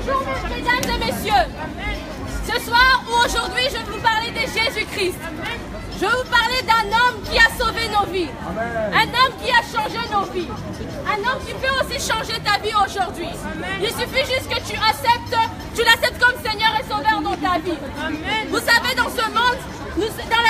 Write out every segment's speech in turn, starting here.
Bonjour mesdames et messieurs. Ce soir ou aujourd'hui, je vais vous parler de Jésus-Christ. Je vais vous parler d'un homme qui a sauvé nos vies. Un homme qui a changé nos vies. Un homme qui peut aussi changer ta vie aujourd'hui. Il suffit juste que tu l'acceptes comme Seigneur et Sauveur dans ta vie. Vous savez, dans ce monde, dans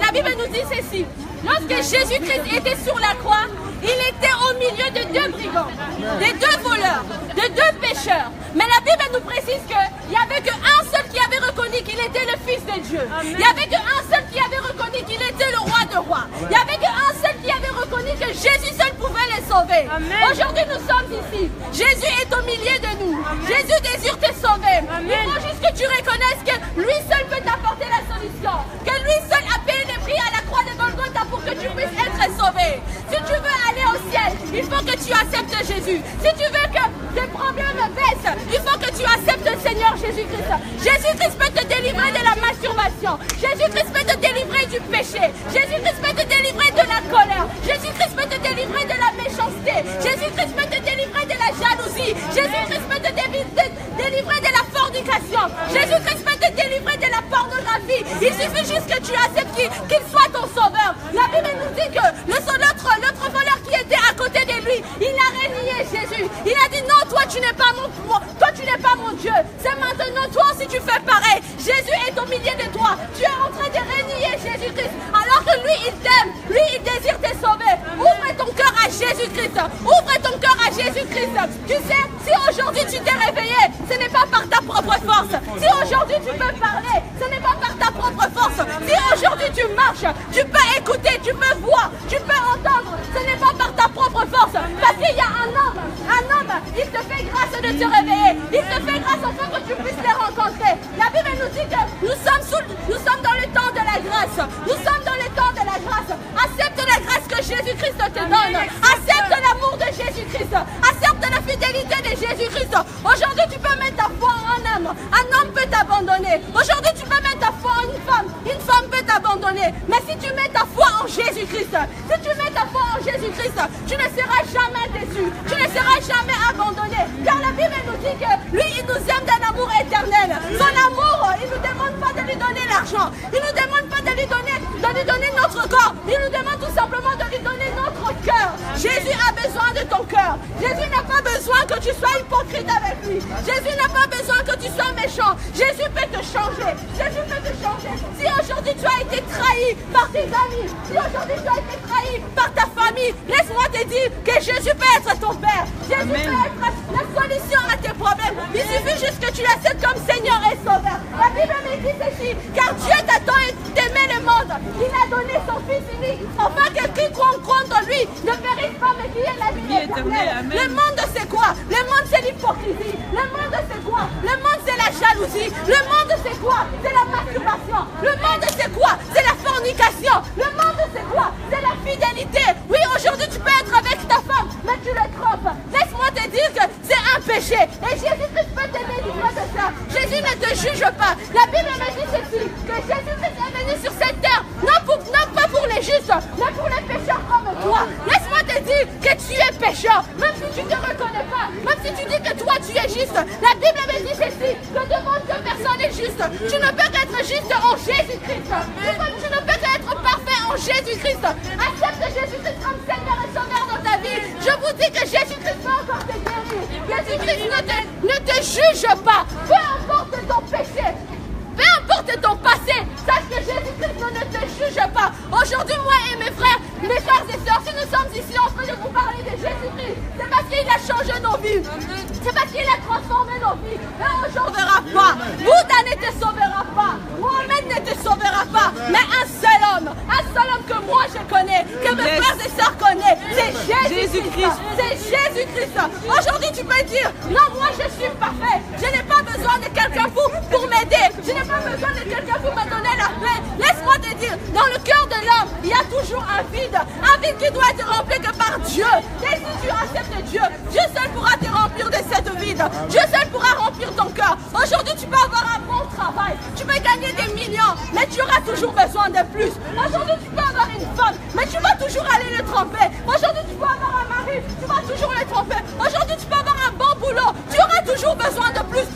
la Bible nous dit ceci. Lorsque Jésus-Christ était sur la croix, il était au milieu de deux brigands, de deux voleurs, de deux pécheurs. Mais la Bible nous précise qu'il n'y avait qu'un seul qui avait reconnu qu'il était le Fils de Dieu. Il n'y avait qu'un seul qui avait reconnu qu'il était le Roi de rois. Il n'y avait qu'un seul qui avait reconnu que Jésus seul pouvait les sauver. Aujourd'hui, nous sommes ici. Jésus est au milieu de nous. Jésus désire te sauver. Il faut juste que tu reconnaisses que lui seul peut t'apporter la solution. Que lui seul a payé le prix à la croix de Golgotha pour que tu puisses être sauvé. Si tu veux aller au ciel, il faut que tu acceptes Jésus. Si tu veux que tes problèmes baissent, il faut que tu acceptes le Seigneur Jésus-Christ. Jésus-Christ peut te délivrer de la masturbation. Jésus-Christ peut te délivrer du péché. Jésus-Christ peut te délivrer de la colère. Jésus-Christ peut te délivrer de la méchanceté. Jésus-Christ peut te délivrer de la jalousie. Jésus-Christ peut te délivrer de la fornication. Jésus-Christ peut te délivrer de la pornographie. Il suffit juste que tu acceptes qu'il soit ton sauveur. La Bible nous dit que l'autre voleur qui était à côté de lui, il a renié Jésus. Il a dit non, toi tu n'es pas mon Dieu. C'est maintenant toi si tu fais pareil. Jésus est au milieu de toi. Tu es en train de renier Jésus-Christ. Alors que lui il t'aime, lui il désire te sauver. Ouvre ton cœur à Jésus-Christ. Ouvre ton cœur à Jésus-Christ. Tu sais, si aujourd'hui tu t'es réveillé, ce n'est pas par ta propre force. Si aujourd'hui tu peux parler, ce n'est pas par ta propre force. Si aujourd'hui tu marches, tu peux écouter, tu peux voir, tu peux entendre, ce n'est pas par ta propre force. Parce qu'il y a un homme, il te fait grâce de te réveiller. Il te fait grâce afin que tu puisses les rencontrer. La Bible nous dit que nous sommes dans le temps de la grâce. Nous sommes dans le temps de la grâce. Accepte la grâce que Jésus-Christ te donne. Accepte l'amour de Jésus-Christ. Accepte la fidélité de Jésus-Christ. Aujourd'hui, tu peux mettre ta foi en un homme. Un homme peut t'abandonner. Aujourd'hui, tu peux mettre ta foi en une femme. Une femme peut t'abandonner. Mais si tu mets ta foi en Jésus-Christ, si tu mets ta foi en Jésus-Christ, tu ne seras jamais déçu. Tu ne seras jamais abandonné. Car la Bible nous dit que lui, il nous aime d'un amour éternel. Son amour, il ne nous demande pas de lui donner l'argent. Il ne nous demande pas de lui donner notre corps. Il nous demande tout simplement de lui donner notre cœur. Jésus a besoin de ton cœur. Jésus n'a pas besoin que tu sois hypocrite avec lui. Jésus n'a pas besoin que tu sois méchant. Jésus peut te changer. Jésus peut te changer. Si aujourd'hui tu as été trahi par tes amis, si aujourd'hui tu as été trahi par ta famille, laisse-moi te dire que Jésus peut être ton Père. Jésus peut être la solution à tes problèmes. Il suffit juste que tu l'acceptes comme Seigneur et Sauveur. La Bible me dit ceci, car Dieu t'a tant aimé le monde. Il a donné son Fils unique, afin que qui croit en lui ne périsse pas, mais qui ait la vie éternelle. Le monde c'est quoi? Le monde c'est l'hypocrisie. Le monde c'est quoi? Le monde c'est la jalousie. Le monde c'est quoi? C'est la masturbation. Le monde c'est quoi? C'est la fornication. Le monde c'est quoi? C'est la fidélité. Oui, aujourd'hui tu peux être avec ta femme, mais tu le trompes. Laisse-moi te dire que c'est un péché. Et Jésus-Christ peut te délivrer de ça. Jésus ne te juge pas. La Bible me dit ceci, que Jésus-Christ est venu sur cette terre, non pas pour les justes, mais pour les pécheurs comme toi. Laisse-moi te dire que tu es pécheur, même si tu ne te reconnais pas, même si tu dis que toi tu es juste. La Bible me dit ceci, que devant Dieu personne n'est juste. Tu ne peux qu'être juste en Jésus-Christ. Tu ne peux qu'être parfait en Jésus-Christ. Accepte Jésus-Christ comme Seigneur et Sauveur dans ta vie. Je vous dis que Jésus-Christ peut encore te guérir. Jésus-Christ ne te juge pas. Peu importe ton péché, peu importe ton passé, sache que Jésus-Christ ne te juge pas. Aujourd'hui, moi et mes frères et sœurs, si nous sommes ici en train de vous parler de Jésus-Christ, c'est parce qu'il a changé nos vies. C'est parce qu'il a transformé nos vies. Et aujourd'hui, ne sauvera pas. Bouddha ne te sauvera pas. Mohamed ne te sauvera pas. Mais un seul homme que moi je connais, que mes frères et sœurs connaissent, c'est Jésus-Christ. C'est Jésus-Christ. Aujourd'hui, tu peux dire, non, moi je suis parfait. Je n'ai pas besoin de quelqu'un pour m'aider. Je n'ai pas besoin de quelqu'un pour me donner la paix. Laisse-moi te dire, dans le cœur de l'homme, il y a toujours un vide qui doit être rempli que par Dieu. Et si tu acceptes Dieu, Dieu seul pourra te remplir de cette vide. Dieu seul pourra remplir ton cœur. Aujourd'hui, tu peux avoir un bon travail, tu peux gagner des millions, mais tu auras toujours besoin de plus. Aujourd'hui, tu peux avoir une femme, mais tu vas toujours aller le tromper. Aujourd'hui, tu peux avoir un mari, tu vas toujours le tromper. Aujourd'hui, tu peux avoir un bon boulot, tu auras toujours besoin de plus.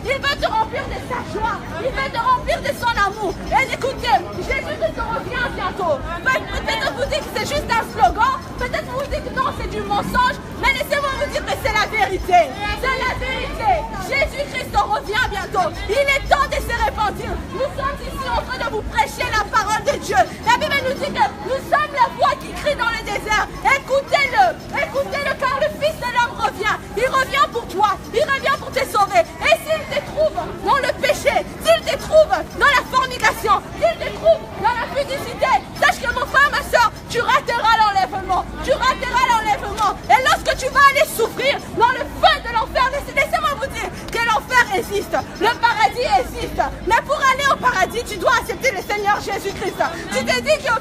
Il veut te remplir de sa joie. Il veut te remplir de son amour. Et écoutez, Jésus-Christ revient bientôt. Peut-être vous dites que c'est juste un slogan. Peut-être vous dites que non, c'est du mensonge. Mais laissez-moi vous dire que c'est la vérité. C'est la vérité. Jésus-Christ revient bientôt. Il est temps de se repentir. Nous sommes ici en train de vous prêcher la parole de Dieu. La Bible nous dit que nous sommes la voix qui crie dans le désert. Écoutez-le. Écoutez-le car le Fils de l'homme revient. Il revient pour toi. Il revient pour te sauver. Et s'il te trouve dans le péché, s'il te trouve dans la fornication, s'il te trouve dans la pudicité, sache que mon frère, ma soeur, tu rateras l'enlèvement. Tu rateras l'enlèvement. Et lorsque tu vas aller souffrir dans le feu de l'enfer, laissez-moi vous dire que l'enfer existe. Le paradis existe. Mais pour aller au paradis, tu dois accepter le Seigneur Jésus-Christ. Tu te dis que,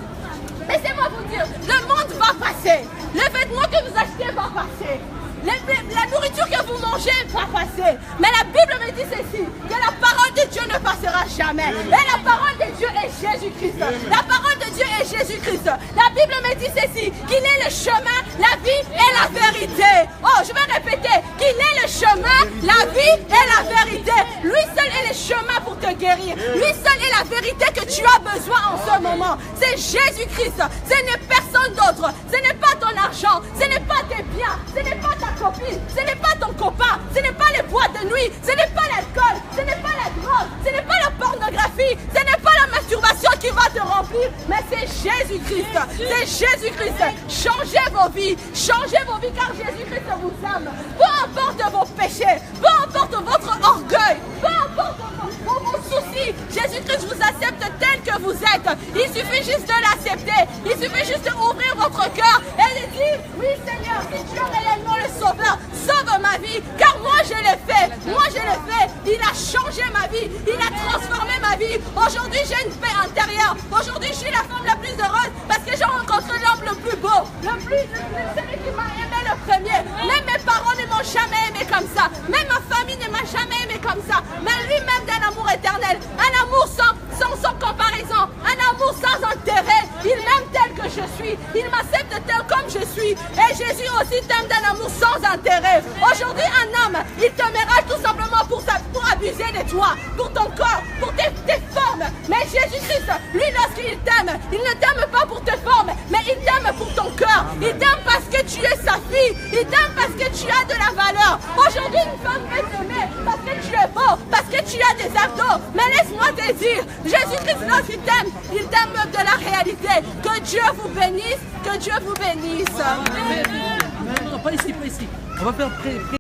laissez-moi vous dire, le monde va passer. Les vêtements que vous achetez vont passer. La nourriture que vous mangez va passer. Mais la Bible me dit ceci, que la parole de Dieu ne passera jamais. Et la parole de Dieu est Jésus-Christ. La parole de Dieu est Jésus-Christ. La Bible me dit ceci, qu'il est le chemin, la vie et la vérité. Oh, je vais répéter, qu'il est le chemin, la vie et la vérité. Lui seul est le chemin pour te guérir. Lui seul est la vérité que tu as besoin en ce moment. C'est Jésus-Christ. Ce n'est personne d'autre. Ce n'est pas ton argent. Ce n'est pas tes biens. Ce n'est pas ta copine, ce n'est pas ton copain, ce n'est pas les boîtes de nuit, ce n'est pas l'alcool, ce n'est pas la drogue, ce n'est pas la pornographie, ce n'est pas la masturbation qui va te remplir, mais c'est Jésus-Christ, c'est Jésus-Christ. Changez vos vies car Jésus-Christ vous aime. Peu importe vos péchés, peu importe votre orgueil, peu importe vos soucis, Jésus-Christ vous accepte tel que vous êtes. Il suffit juste de l'accepter, il suffit juste d'ouvrir votre cœur et de dire, oui Seigneur, si tu es réellement le Sauveur, sauve ma vie, car moi je l'ai fait, il a changé ma vie, il a transformé ma vie. Aujourd'hui j'ai une paix intérieure, aujourd'hui je suis la femme la plus heureuse parce que j'ai rencontré l'homme le plus beau, celui qui m'a aimé le premier. Même mes parents ne m'ont jamais aimé comme ça, même ma famille ne m'a jamais aimé comme ça, mais lui-même d'un amour éternel, un amour sans comparaison, un amour sans intérêt. Il m'aime tel que je suis, il m'accepte tel comme je suis, et Jésus aussi t'aime d'un amour sans intérêt. Aujourd'hui un homme, il t'aimera tout simplement pour abuser de toi, pour ton corps, pour tes formes, mais Jésus-Christ, lui lorsqu'il t'aime, il ne t'aime pas pour tes formes, mais il t'aime pour ton cœur, il t'aime parce que tu es sa fille, il t'aime parce que tu as de la valeur. Aujourd'hui une femme peut t'aimer parce que tu es beau, parce que tu as des abdos, mais laisse-moi te dire, Jésus-Christ lorsqu'il t'aime de la réalité. Que Dieu vous bénisse, que Dieu vous bénisse. Non, pas ici. On va faire